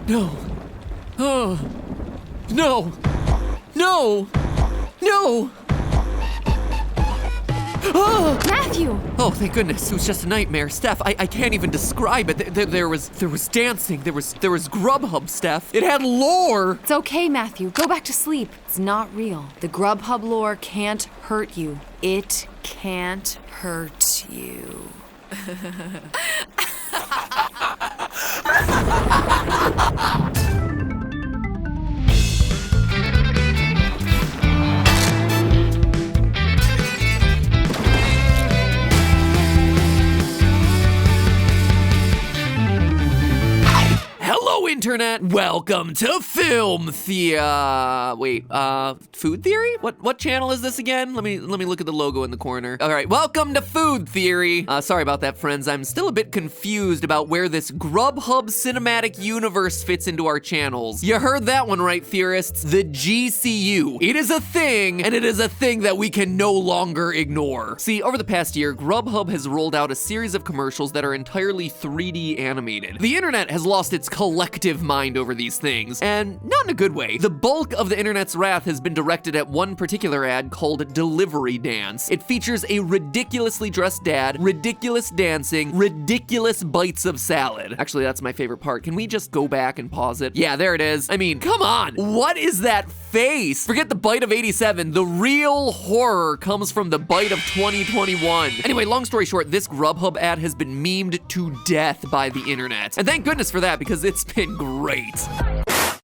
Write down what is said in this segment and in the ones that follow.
No. Oh. No. No. No. Oh! Matthew! Oh, thank goodness. It was just a nightmare. Steph, I can't even describe it. There was dancing. There was Grubhub, Steph. It had lore. It's okay, Matthew. Go back to sleep. It's not real. The Grubhub lore can't hurt you. It can't hurt you. Hello, Internet. Welcome to Film Food Theory? What channel is this again? Let me look at the logo in the corner. All right, welcome to Food Theory. Sorry about that, friends. I'm still a bit confused about where this Grubhub cinematic universe fits into our channels. You heard that one right, theorists. The GCU. It is a thing, and it is a thing that we can no longer ignore. See, over the past year, Grubhub has rolled out a series of commercials that are entirely 3D animated. The internet has lost its collective mind over these things, and not in a good way. The bulk of the internet's wrath has been directed at one particular ad called Delivery Dance. It features a ridiculously dressed dad, ridiculous dancing, ridiculous bites of salad. Actually, that's my favorite part. Can we just go back and pause it? Yeah, there it is. I mean, come on. What is that face? Forget the bite of 87. The real horror comes from the bite of 2021. Anyway, long story short, this Grubhub ad has been memed to death by the internet. And thank goodness for that, because it's been great.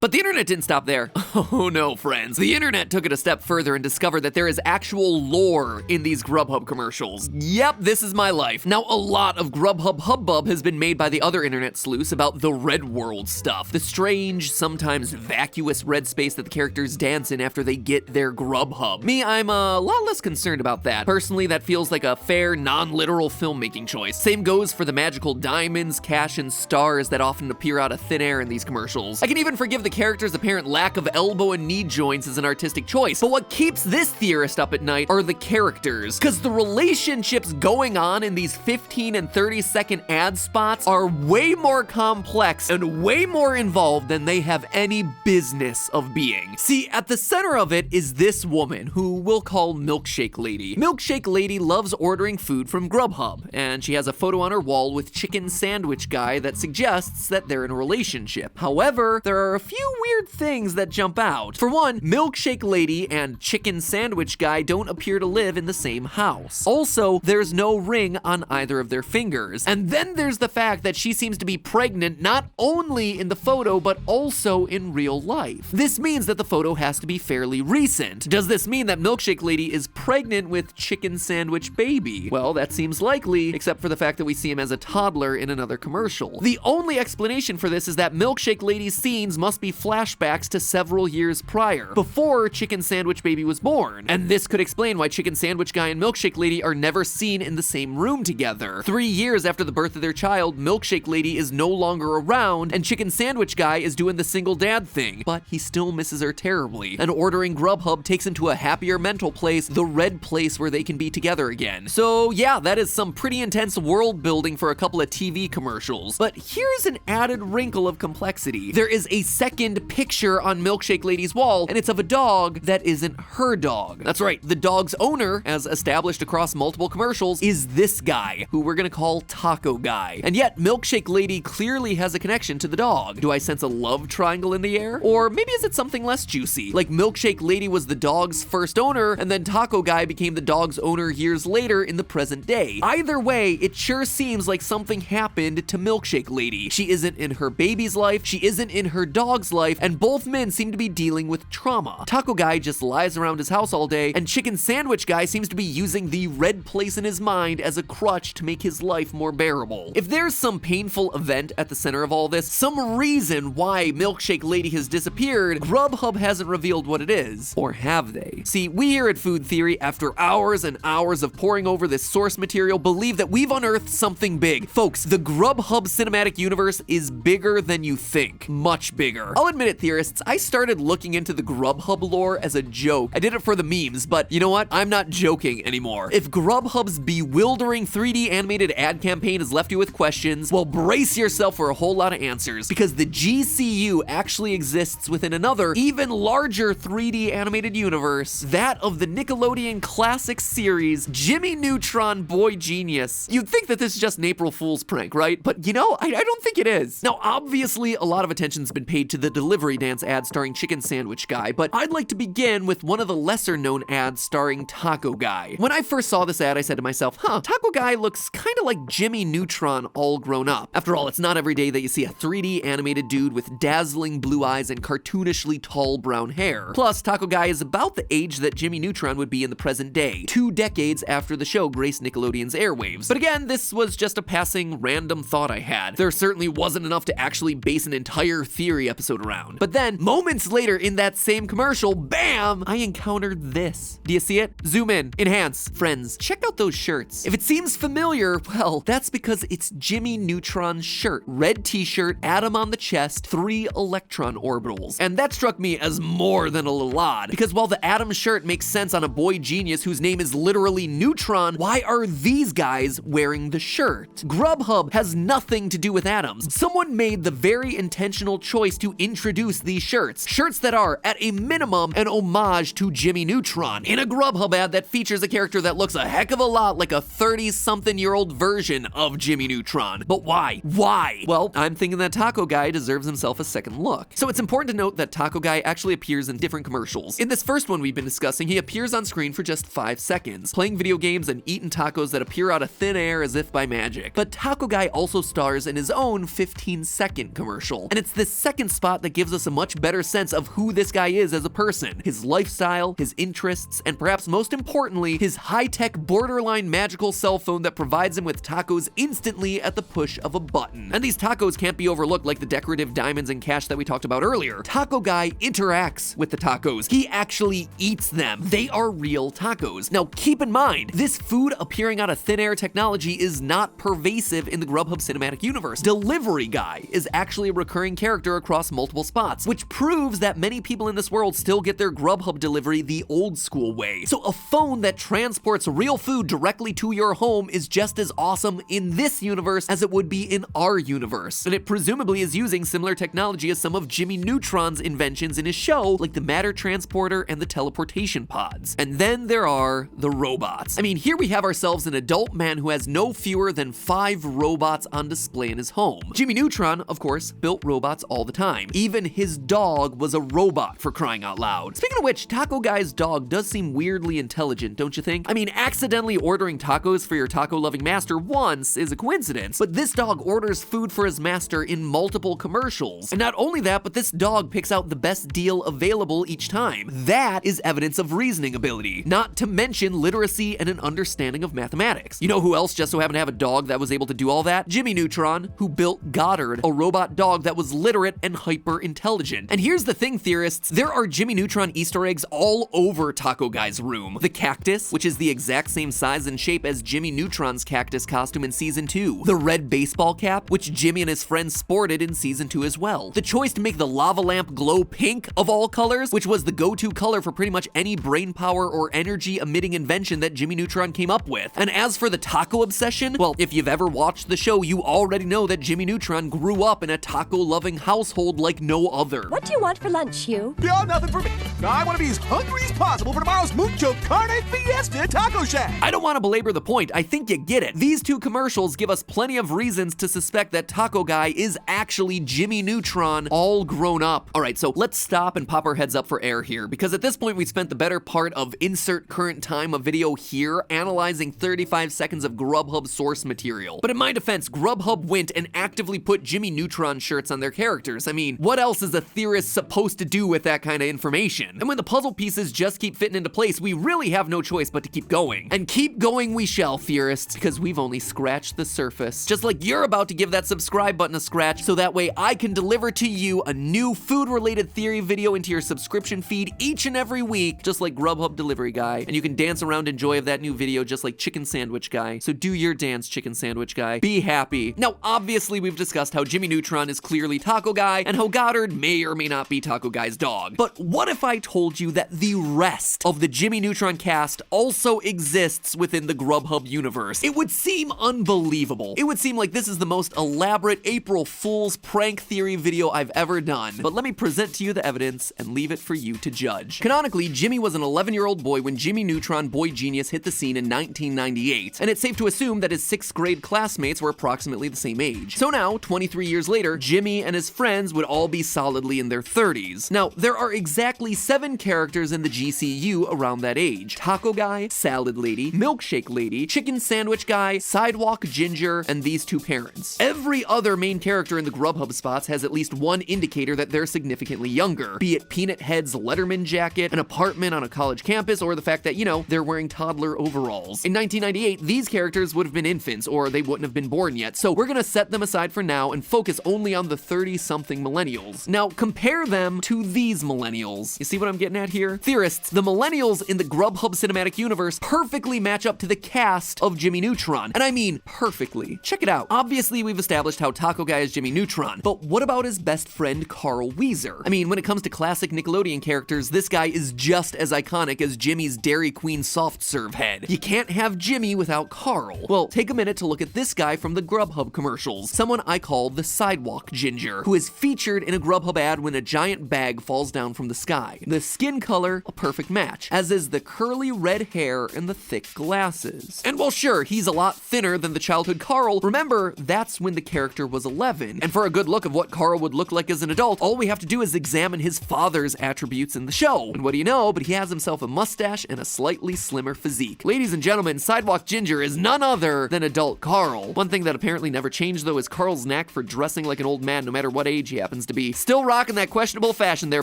But the internet didn't stop there. Oh no, friends. The internet took it a step further and discovered that there is actual lore in these Grubhub commercials. Yep, this is my life. Now, a lot of Grubhub hubbub has been made by the other internet sleuths about the red world stuff. The strange, sometimes vacuous red space that the characters dance in after they get their Grubhub. Me, I'm a lot less concerned about that. Personally, that feels like a fair, non-literal filmmaking choice. Same goes for the magical diamonds, cash, and stars that often appear out of thin air in these commercials. I can even forgive the character's apparent lack of elbow and knee joints as an artistic choice. But what keeps this theorist up at night are the characters. Because the relationships going on in these 15 and 30-second ad spots are way more complex and way more involved than they have any business of being. See, at the center of it is this woman, who we'll call Milkshake Lady. Milkshake Lady loves ordering food from Grubhub, and she has a photo on her wall with Chicken Sandwich Guy that suggests that they're in a relationship. However, there are a few weird things that jump out. For one, Milkshake Lady and Chicken Sandwich Guy don't appear to live in the same house. Also, there's no ring on either of their fingers. And then there's the fact that she seems to be pregnant not only in the photo, but also in real life. This means that the photo has to be fairly recent. Does this mean that Milkshake Lady is pregnant with Chicken Sandwich Baby? Well, that seems likely, except for the fact that we see him as a toddler in another commercial. The only explanation for this is that Milkshake Lady's scenes must be flashbacks to several years prior, before Chicken Sandwich Baby was born. And this could explain why Chicken Sandwich Guy and Milkshake Lady are never seen in the same room together. 3 years after the birth of their child, Milkshake Lady is no longer around, and Chicken Sandwich Guy is doing the single dad thing, but he still misses her terribly. And ordering Grubhub takes him to a happier mental place, the red place where they can be together again. So yeah, that is some pretty intense world building for a couple of TV commercials. But here's an added wrinkle of complexity. There is a second picture on Milkshake Lady's wall, and it's of a dog that isn't her dog. That's right, the dog's owner, as established across multiple commercials, is this guy, who we're gonna call Taco Guy. And yet, Milkshake Lady clearly has a connection to the dog. Do I sense a love triangle in the air? Or maybe is it something less juicy? Like Milkshake Lady was the dog's first owner, and then Taco Guy became the dog's owner years later in the present day. Either way, it sure seems like something happened to Milkshake Lady. She isn't in her baby's life, she isn't in her dog's life, and both men seem to be dealing with trauma. Taco Guy just lies around his house all day, and Chicken Sandwich Guy seems to be using the red place in his mind as a crutch to make his life more bearable. If there's some painful event at the center of all this, some reason why Milkshake Lady has disappeared, Grubhub hasn't revealed what it is. Or have they? See, we here at Food Theory, after hours and hours of poring over this source material, believe that we've unearthed something big. Folks, the Grubhub cinematic universe is bigger than you think. Much bigger. I'll admit it, theorists, I started started looking into the Grubhub lore as a joke. I did it for the memes, but you know what? I'm not joking anymore. If Grubhub's bewildering 3D animated ad campaign has left you with questions, well, brace yourself for a whole lot of answers, because the GCU actually exists within another, even larger 3D animated universe, that of the Nickelodeon classic series, Jimmy Neutron Boy Genius. You'd think that this is just an April Fool's prank, right? But you know, I don't think it is. Now, obviously, a lot of attention's been paid to the Delivery Dance ad starring Chicken Sandwich Guy, but I'd like to begin with one of the lesser known ads starring Taco Guy. When I first saw this ad, I said to myself, Taco Guy looks kind of like Jimmy Neutron all grown up. After all, it's not every day that you see a 3D animated dude with dazzling blue eyes and cartoonishly tall brown hair. Plus, Taco Guy is about the age that Jimmy Neutron would be in the present day, 2 decades after the show graced Nickelodeon's airwaves. But again, this was just a passing random thought I had. There certainly wasn't enough to actually base an entire theory episode around. But then, moments later in that same commercial, bam, I encountered this. Do you see it? Zoom in, enhance. Friends, check out those shirts. If it seems familiar, well, that's because it's Jimmy Neutron's shirt. Red t-shirt, atom on the chest, 3 electron orbitals. And that struck me as more than a little odd, because while the atom shirt makes sense on a boy genius whose name is literally Neutron, why are these guys wearing the shirt? Grubhub has nothing to do with atoms. Someone made the very intentional choice to introduce these shirts. Shirts that are, at a minimum, an homage to Jimmy Neutron, in a Grubhub ad that features a character that looks a heck of a lot like a 30-something-year-old version of Jimmy Neutron. But why? Why? Well, I'm thinking that Taco Guy deserves himself a second look. So it's important to note that Taco Guy actually appears in different commercials. In this first one we've been discussing, he appears on screen for just 5 seconds, playing video games and eating tacos that appear out of thin air as if by magic. But Taco Guy also stars in his own 15-second commercial, and it's this second spot that gives us a much better sense of who this guy is as a person, his lifestyle, his interests, and perhaps most importantly, his high-tech, borderline magical cell phone that provides him with tacos instantly at the push of a button. And these tacos can't be overlooked like the decorative diamonds and cash that we talked about earlier. Taco Guy interacts with the tacos. He actually eats them. They are real tacos. Now, keep in mind, this food appearing out of thin air technology is not pervasive in the Grubhub cinematic universe. Delivery Guy is actually a recurring character across multiple spots, which proves that many people in this world still get their Grubhub delivery the old school way. So a phone that transports real food directly to your home is just as awesome in this universe as it would be in our universe. And it presumably is using similar technology as some of Jimmy Neutron's inventions in his show, like the matter transporter and the teleportation pods. And then there are the robots. I mean, here we have ourselves an adult man who has no fewer than 5 robots on display in his home. Jimmy Neutron, of course, built robots all the time. Even his dog was a robot, for crying out loud. Speaking of which, Taco Guy's dog does seem weirdly intelligent, don't you think? I mean, accidentally ordering tacos for your taco-loving master once is a coincidence, but this dog orders food for his master in multiple commercials. And not only that, but this dog picks out the best deal available each time. That is evidence of reasoning ability, not to mention literacy and an understanding of mathematics. You know who else just so happened to have a dog that was able to do all that? Jimmy Neutron, who built Goddard, a robot dog that was literate and hyper-intelligent. And here's the thing, theorists, there are Jimmy Neutron Easter eggs all over Taco Guy's room. The cactus, which is the exact same size and shape as Jimmy Neutron's cactus costume in season 2. The red baseball cap, which Jimmy and his friends sported in season 2 as well. The choice to make the lava lamp glow pink of all colors, which was the go-to color for pretty much any brain power or energy emitting invention that Jimmy Neutron came up with. And as for the taco obsession, well, if you've ever watched the show, you already know that Jimmy Neutron grew up in a taco-loving household like no other. What do you want for lunch, Hugh? Yeah, nothing for me. I want to be as hungry as possible for tomorrow's Mucho Carne Fiesta Taco Shack. I don't want to belabor the point. I think you get it. These 2 commercials give us plenty of reasons to suspect that Taco Guy is actually Jimmy Neutron all grown up. All right, so let's stop and pop our heads up for air here, because at this point we spent the better part of insert current time of video here analyzing 35 seconds of Grubhub source material. But in my defense, Grubhub went and actively put Jimmy Neutron shirts on their characters. I mean, what else is a theorist supposed to do with that kind of information? plan. And when the puzzle pieces just keep fitting into place, we really have no choice but to keep going. And keep going we shall, theorists, because we've only scratched the surface. Just like you're about to give that subscribe button a scratch, so that way I can deliver to you a new food-related theory video into your subscription feed each and every week, just like Grubhub Delivery Guy. And you can dance around in joy of that new video just like Chicken Sandwich Guy. So do your dance, Chicken Sandwich Guy. Be happy. Now, obviously, we've discussed how Jimmy Neutron is clearly Taco Guy, and how Goddard may or may not be Taco Guy's dog. But what if I told you that the rest of the Jimmy Neutron cast also exists within the Grubhub universe? It would seem unbelievable. It would seem like this is the most elaborate April Fool's prank theory video I've ever done. But let me present to you the evidence and leave it for you to judge. Canonically, Jimmy was an 11-year-old boy when Jimmy Neutron Boy Genius hit the scene in 1998, and it's safe to assume that his 6th grade classmates were approximately the same age. So now, 23 years later, Jimmy and his friends would all be solidly in their 30s. Now, there are exactly 7 characters in the GCU around that age: Taco Guy, Salad Lady, Milkshake Lady, Chicken Sandwich Guy, Sidewalk Ginger, and these 2 parents. Every other main character in the Grubhub spots has at least one indicator that they're significantly younger, be it Peanut Head's Letterman jacket, an apartment on a college campus, or the fact that, you know, they're wearing toddler overalls. In 1998, these characters would have been infants, or they wouldn't have been born yet, so we're gonna set them aside for now and focus only on the 30-something millennials. Now, compare them to these millennials. You see what I'm getting at here? Theorists, the millennials in the Grubhub cinematic universe perfectly match up to the cast of Jimmy Neutron, and I mean perfectly. Check it out. Obviously, we've established how Taco Guy is Jimmy Neutron, but what about his best friend, Carl Wheezer? I mean, when it comes to classic Nickelodeon characters, this guy is just as iconic as Jimmy's Dairy Queen soft serve head. You can't have Jimmy without Carl. Well, take a minute to look at this guy from the Grubhub commercials, someone I call the Sidewalk Ginger, who is featured in a Grubhub ad when a giant bag falls down from the sky. The skin color, a perfect match, as is the curly red hair and the thick glasses. And while sure, he's a lot thinner than the childhood Carl, remember, that's when the character was 11. And for a good look of what Carl would look like as an adult, all we have to do is examine his father's attributes in the show. And what do you know, but he has himself a mustache and a slightly slimmer physique. Ladies and gentlemen, Sidewalk Ginger is none other than adult Carl. One thing that apparently never changed though is Carl's knack for dressing like an old man no matter what age he happens to be. Still rocking that questionable fashion there,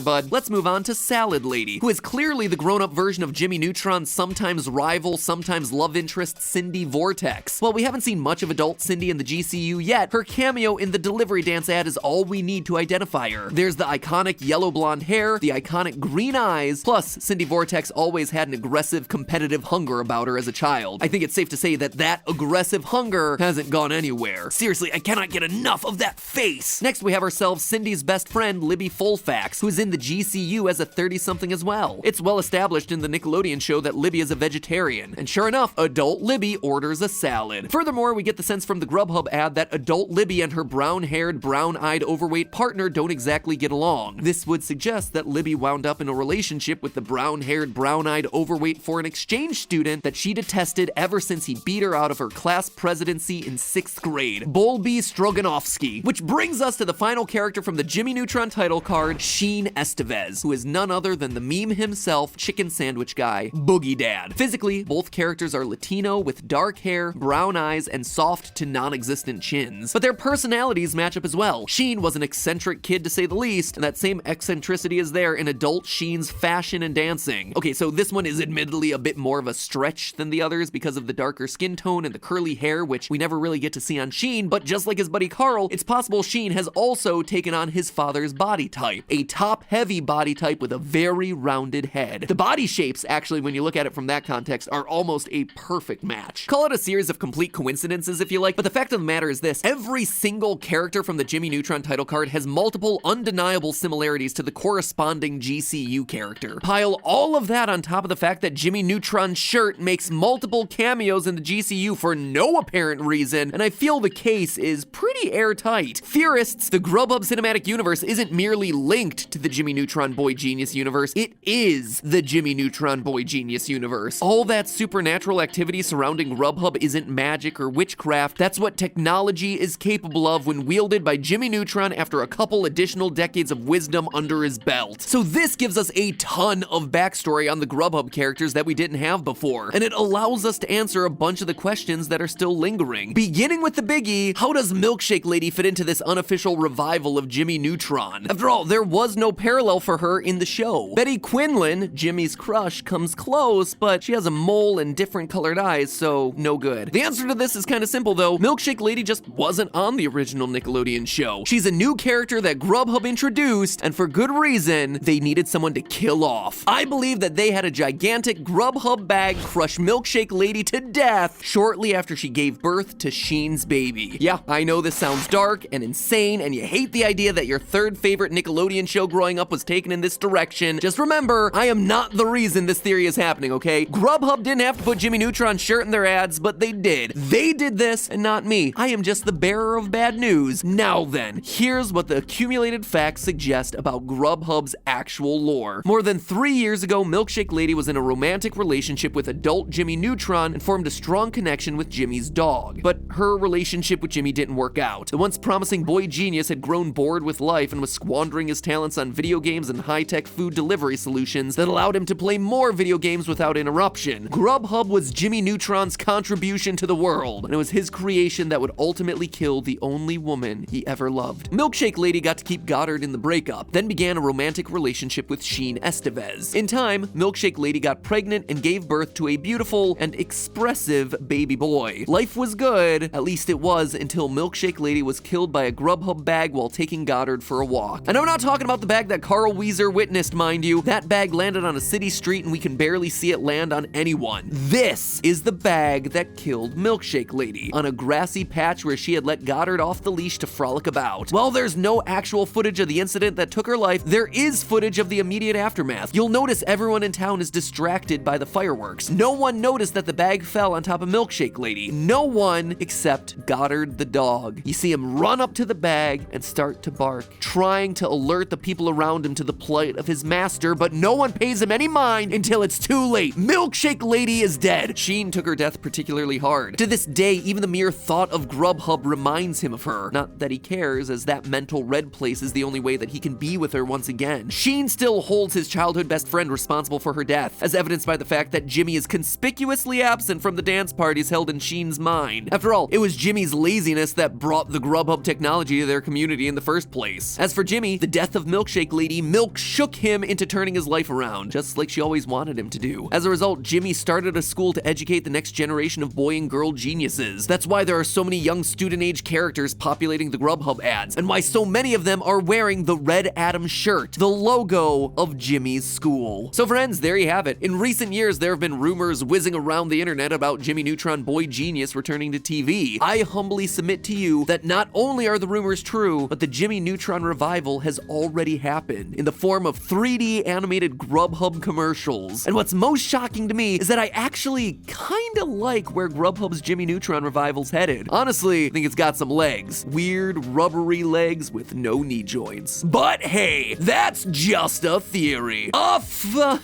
bud. Let's move on to Salad Lady, who is clearly the grown-up version of Jimmy Neutron's sometimes rival, sometimes love interest, Cindy Vortex. While we haven't seen much of adult Cindy in the GCU yet, her cameo in the delivery dance ad is all we need to identify her. There's the iconic yellow blonde hair, the iconic green eyes, plus Cindy Vortex always had an aggressive, competitive hunger about her as a child. I think it's safe to say that that aggressive hunger hasn't gone anywhere. Seriously, I cannot get enough of that face. Next, we have ourselves Cindy's best friend, Libby Fullfax, who's in the GCU as a 30-something as well. It's well established in the Nickelodeon show that Libby is a vegetarian, and sure enough, adult Libby orders a salad. Furthermore, we get the sense from the Grubhub ad that adult Libby and her brown-haired, brown-eyed, overweight partner don't exactly get along. This would suggest that Libby wound up in a relationship with the brown-haired, brown-eyed, overweight foreign exchange student that she detested ever since he beat her out of her class presidency in 6th grade, Bolby Stroganovsky. Which brings us to the final character from the Jimmy Neutron title card, Sheen Estevez, who is none other than the meme himself, Chicken Sandwich Guy, Boogie Dad. Physically, both characters are Latino with dark hair, brown eyes, and soft to non-existent chins. But their personalities match up as well. Sheen was an eccentric kid to say the least, and that same eccentricity is there in adult Sheen's fashion and dancing. Okay, so this one is admittedly a bit more of a stretch than the others because of the darker skin tone and the curly hair, which we never really get to see on Sheen, but just like his buddy Carl, it's possible Sheen has also taken on his father's body type, a top-heavy body type with a very rounded head. The body shapes, actually, when you look at it from that context, are almost a perfect match. Call it a series of complete coincidences if you like, but the fact of the matter is this: every single character from the Jimmy Neutron title card has multiple undeniable similarities to the corresponding GCU character. Pile all of that on top of the fact that Jimmy Neutron's shirt makes multiple cameos in the GCU for no apparent reason, and I feel the case is pretty airtight. Theorists, the Grubhub cinematic universe isn't merely linked to the Jimmy Neutron Boy Genius universe, it is the Jimmy Neutron Boy Genius universe. All that supernatural activity surrounding Grubhub isn't magic or witchcraft, that's what technology is capable of when wielded by Jimmy Neutron after a couple additional decades of wisdom under his belt. So this gives us a ton of backstory on the Grubhub characters that we didn't have before, and it allows us to answer a bunch of the questions that are still lingering. Beginning with the biggie, how does Milkshake Lady fit into this unofficial revival of Jimmy Neutron? After all, there was no parallel for her in the show. Betty Quinlan, Jimmy's crush, comes close, but she has a mole and different colored eyes, so no good. The answer to this is kind of simple though. Milkshake Lady just wasn't on the original Nickelodeon show. She's a new character that Grubhub introduced, and for good reason, they needed someone to kill off. I believe that they had a gigantic Grubhub bag crush Milkshake Lady to death shortly after she gave birth to Sheen's baby. Yeah, I know this sounds dark and insane, and you hate the idea that your third favorite Nickelodeon show growing up was taken in this direction. Just remember, I am not the reason this theory is happening, okay? Grubhub didn't have to put Jimmy Neutron's shirt in their ads, but they did. They did this and not me. I am just the bearer of bad news. Now then, here's what the accumulated facts suggest about Grubhub's actual lore. More than 3 years ago, Milkshake Lady was in a romantic relationship with adult Jimmy Neutron and formed a strong connection with Jimmy's dog. But her relationship with Jimmy didn't work out. The once promising boy genius had grown bored with life and was squandering his talents on video games and high-tech food delivery solutions that allowed him to play more video games without interruption. Grubhub was Jimmy Neutron's contribution to the world, and it was his creation that would ultimately kill the only woman he ever loved. Milkshake Lady got to keep Goddard in the breakup, then began a romantic relationship with Sheen Estevez. In time, Milkshake Lady got pregnant and gave birth to a beautiful and expressive baby boy. Life was good, at least it was, until Milkshake Lady was killed by a Grubhub bag while taking Goddard for a walk. And I'm not talking about the bag that Carl Wheezer witnessed, mind you. That bag landed on a city street and we can barely see it land on anyone. This is the bag that killed Milkshake Lady, on a grassy patch where she had let Goddard off the leash to frolic about. While there's no actual footage of the incident that took her life, there is footage of the immediate aftermath. You'll notice everyone in town is distracted by the fireworks. No one noticed that the bag fell on top of Milkshake Lady. No one except Goddard the dog. You see him run up to the bag and start to bark, trying to alert the people around him to the plight of his master, but no one pays him any mind until it's too late. Milkshake Lady is dead. Sheen took her death particularly hard. To this day, even the mere thought of Grubhub reminds him of her. Not that he cares, as that mental red place is the only way that he can be with her once again. Sheen still holds his childhood best friend responsible for her death, as evidenced by the fact that Jimmy is conspicuously absent from the dance parties held in Sheen's mind. After all, it was Jimmy's laziness that brought the Grubhub technology to their community in the first place. As for Jimmy, the death of Milkshake Lady shook him into turning his life around, just like she always wanted him to do. As a result, Jimmy started a school to educate the next generation of boy and girl geniuses. That's why there are so many young student-age characters populating the Grubhub ads, and why so many of them are wearing the Red Atom shirt, the logo of Jimmy's school. So friends, there you have it. In recent years, there have been rumors whizzing around the internet about Jimmy Neutron Boy Genius returning to TV. I humbly submit to you that not only are the rumors true, but the Jimmy Neutron revival has already happened in the form of 3D animated Grubhub commercials. And what's most shocking to me is that I actually kinda like where Grubhub's Jimmy Neutron revival's headed. Honestly, I think it's got some legs. Weird, rubbery legs with no knee joints. But hey, that's just a theory. A food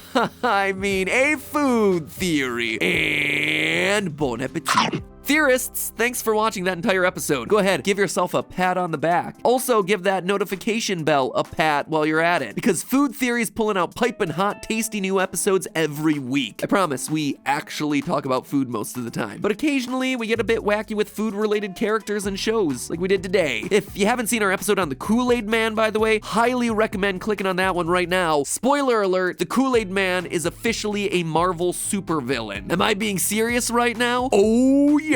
theory. And bon appetit. Theorists, thanks for watching that entire episode. Go ahead, give yourself a pat on the back. Also, give that notification bell a pat while you're at it, because Food Theory's pulling out piping hot, tasty new episodes every week. I promise, we actually talk about food most of the time, but occasionally we get a bit wacky with food-related characters and shows, like we did today. If you haven't seen our episode on the Kool-Aid Man, by the way, highly recommend clicking on that one right now. Spoiler alert, the Kool-Aid Man is officially a Marvel supervillain. Am I being serious right now? Oh yeah!